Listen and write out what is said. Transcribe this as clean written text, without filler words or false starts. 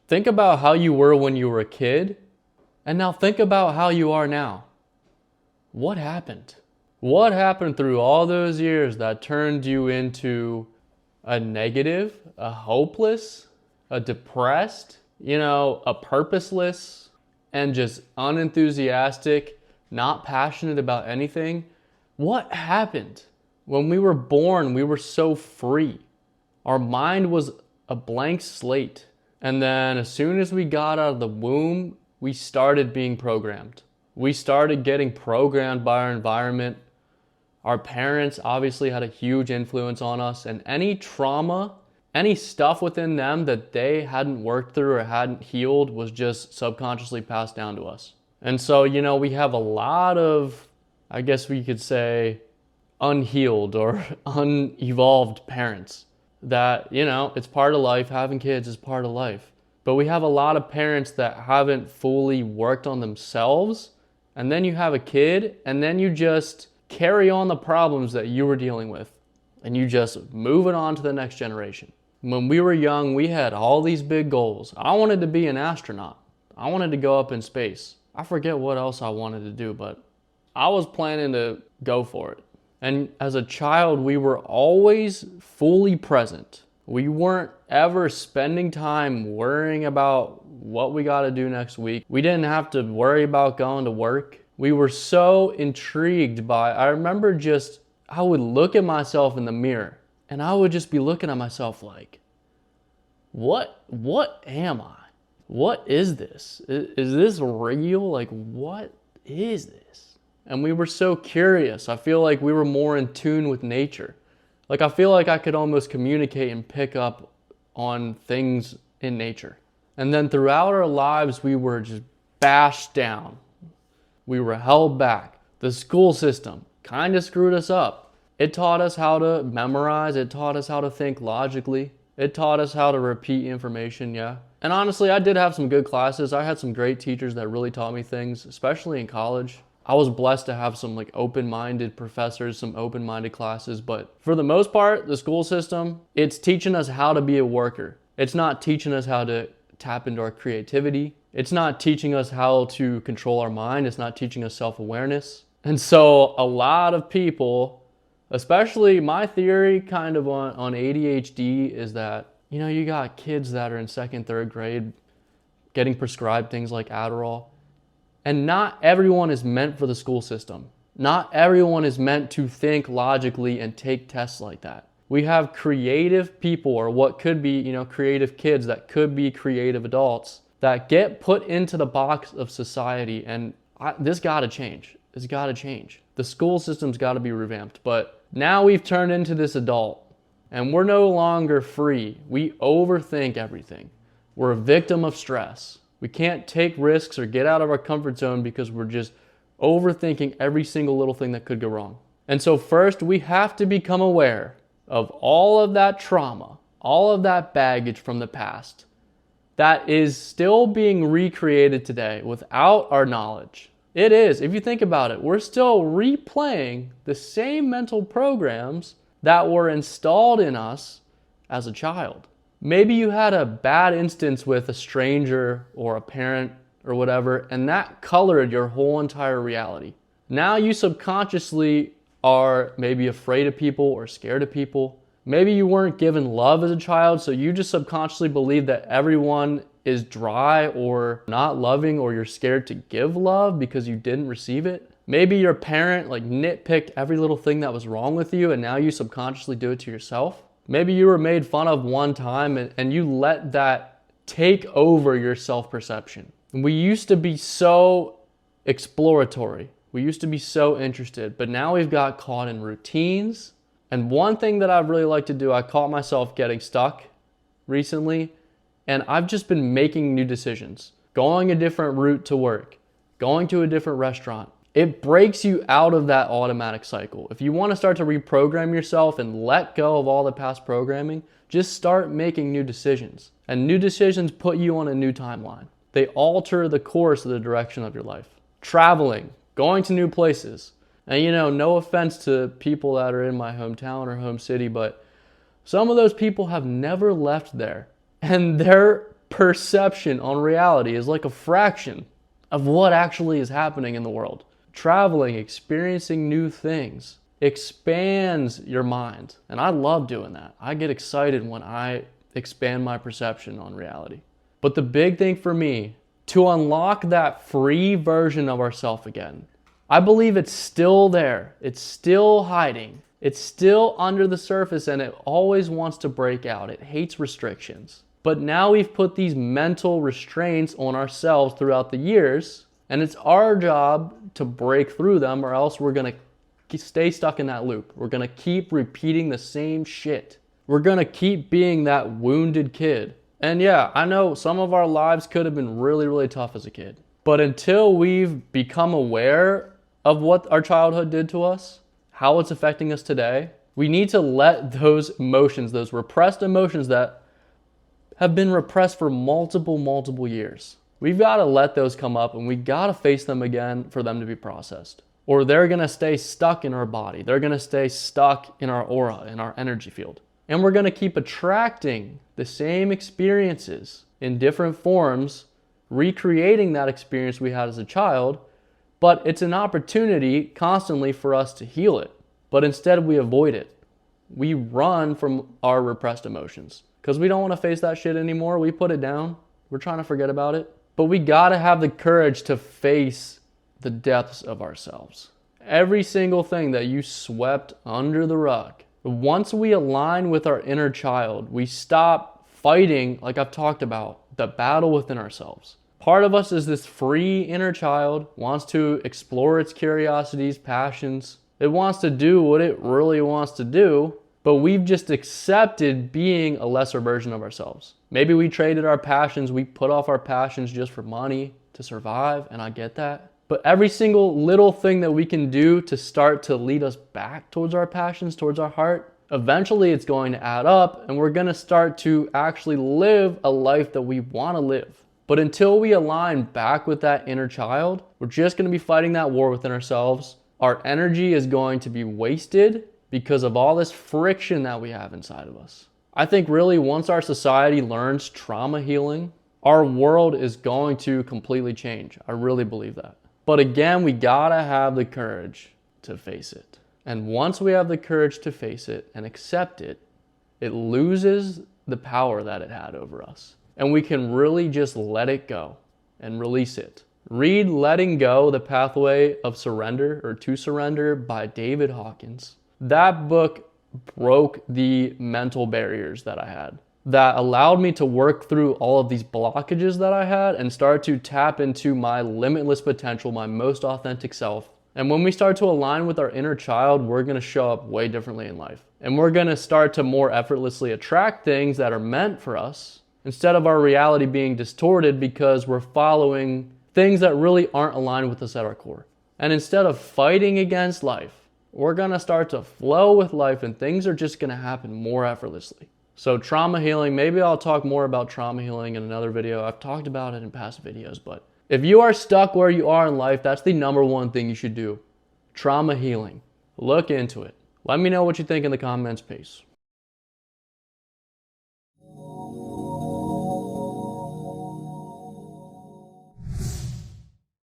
Think about how you were when you were a kid, and now think about how you are now. What happened? What happened through all those years that turned you into a negative, a hopeless, a depressed, a purposeless, and just unenthusiastic, not passionate about anything? What happened? When we were born, we were so free. Our mind was a blank slate. And then as soon as we got out of the womb, we started being programmed. We started getting programmed by our environment. Our parents obviously had a huge influence on us, and any trauma, any stuff within them that they hadn't worked through or hadn't healed was just subconsciously passed down to us. And so, we have a lot of, I guess we could say, unhealed or unevolved parents that, it's part of life. Having kids is part of life. But we have a lot of parents that haven't fully worked on themselves. And then you have a kid, and then you just carry on the problems that you were dealing with. And you just move it on to the next generation. When we were young, we had all these big goals. I wanted to be an astronaut. I wanted to go up in space. I forget what else I wanted to do, but I was planning to go for it. And as a child, we were always fully present. We weren't ever spending time worrying about what we got to do next week. We didn't have to worry about going to work. We were so intrigued I remember I would look at myself in the mirror and I would just be looking at myself like, what am I? What is this? Is this real? Like, what is this? And we were so curious. I feel like we were more in tune with nature. Like, I feel like I could almost communicate and pick up on things in nature. And then throughout our lives, we were just bashed down. We were held back. The school system kind of screwed us up. It taught us how to memorize. It taught us how to think logically. It taught us how to repeat information, yeah. And honestly, I did have some good classes. I had some great teachers that really taught me things, especially in college. I was blessed to have some open-minded professors, some open-minded classes, but for the most part, the school system, it's teaching us how to be a worker. It's not teaching us how to tap into our creativity. It's not teaching us how to control our mind. It's not teaching us self-awareness. And so a lot of people, especially my theory kind of on ADHD is that, you got kids that are in second, third grade getting prescribed things like Adderall. And not everyone is meant for the school system. Not everyone is meant to think logically and take tests like that. We have creative people, or what could be, creative kids that could be creative adults that get put into the box of society. And this gotta change. It's gotta change. The school system's gotta be revamped. But now we've turned into this adult and we're no longer free. We overthink everything. We're a victim of stress. We can't take risks or get out of our comfort zone because we're just overthinking every single little thing that could go wrong. And so first, we have to become aware of all of that trauma, all of that baggage from the past that is still being recreated today without our knowledge. It is, if you think about it, we're still replaying the same mental programs that were installed in us as a child. Maybe you had a bad instance with a stranger or a parent or whatever, and that colored your whole entire reality. Now you subconsciously are maybe afraid of people or scared of people. Maybe you weren't given love as a child, so you just subconsciously believe that everyone is dry or not loving, or you're scared to give love because you didn't receive it. Maybe your parent nitpicked every little thing that was wrong with you, and now you subconsciously do it to yourself. Maybe you were made fun of one time and you let that take over your self-perception. We used to be so exploratory. We used to be so interested, but now we've got caught in routines. And one thing that I'd really like to do, I caught myself getting stuck recently, and I've just been making new decisions. Going a different route to work, going to a different restaurant. It breaks you out of that automatic cycle. If you want to start to reprogram yourself and let go of all the past programming, just start making new decisions. And new decisions put you on a new timeline. They alter the course of the direction of your life. Traveling, going to new places. And no offense to people that are in my hometown or home city, but some of those people have never left there. And they're perception on reality is like a fraction of what actually is happening in the world. Traveling, experiencing new things expands your mind. And I love doing that. I get excited when I expand my perception on reality. But the big thing for me, to unlock that free version of ourselves again, I believe it's still there. It's still hiding. It's still under the surface, and it always wants to break out. It hates restrictions. But now we've put these mental restraints on ourselves throughout the years, and it's our job to break through them, or else we're going to stay stuck in that loop. We're going to keep repeating the same shit. We're going to keep being that wounded kid. And yeah, I know some of our lives could have been really, really tough as a kid. But until we've become aware of what our childhood did to us, how it's affecting us today, we need to let those emotions, those repressed emotions that have been repressed for multiple years, we've got to let those come up, and we got to face them again for them to be processed. Or they're going to stay stuck in our body. They're going to stay stuck in our aura, in our energy field. And we're going to keep attracting the same experiences in different forms, recreating that experience we had as a child, but it's an opportunity constantly for us to heal it. But instead we avoid it. We run from our repressed emotions because we don't want to face that shit anymore. We put it down. We're trying to forget about it. But we got to have the courage to face the depths of ourselves. Every single thing that you swept under the rug. Once we align with our inner child, we stop fighting, like I've talked about, the battle within ourselves. Part of us is this free inner child, wants to explore its curiosities, passions. It wants to do what it really wants to do, but we've just accepted being a lesser version of ourselves. Maybe we traded our passions, we put off our passions just for money to survive, and I get that. But every single little thing that we can do to start to lead us back towards our passions, towards our heart, eventually it's going to add up, and we're going to start to actually live a life that we want to live. But until we align back with that inner child, we're just going to be fighting that war within ourselves. Our energy is going to be wasted because of all this friction that we have inside of us. I think really once our society learns trauma healing, our world is going to completely change. I really believe that. But again, we gotta have the courage to face it. And once we have the courage to face it and accept it, it loses the power that it had over us. And we can really just let it go and release it. Read Letting Go, The Pathway of Surrender, or To Surrender, by David Hawkins. That book broke the mental barriers that I had, that allowed me to work through all of these blockages that I had and start to tap into my limitless potential, my most authentic self. And when we start to align with our inner child, we're going to show up way differently in life. And we're going to start to more effortlessly attract things that are meant for us, instead of our reality being distorted because we're following things that really aren't aligned with us at our core. And instead of fighting against life, we're going to start to flow with life, and things are just going to happen more effortlessly. So trauma healing, maybe I'll talk more about trauma healing in another video. I've talked about it in past videos, but if you are stuck where you are in life, that's the number one thing you should do. Trauma healing. Look into it. Let me know what you think in the comments. Peace.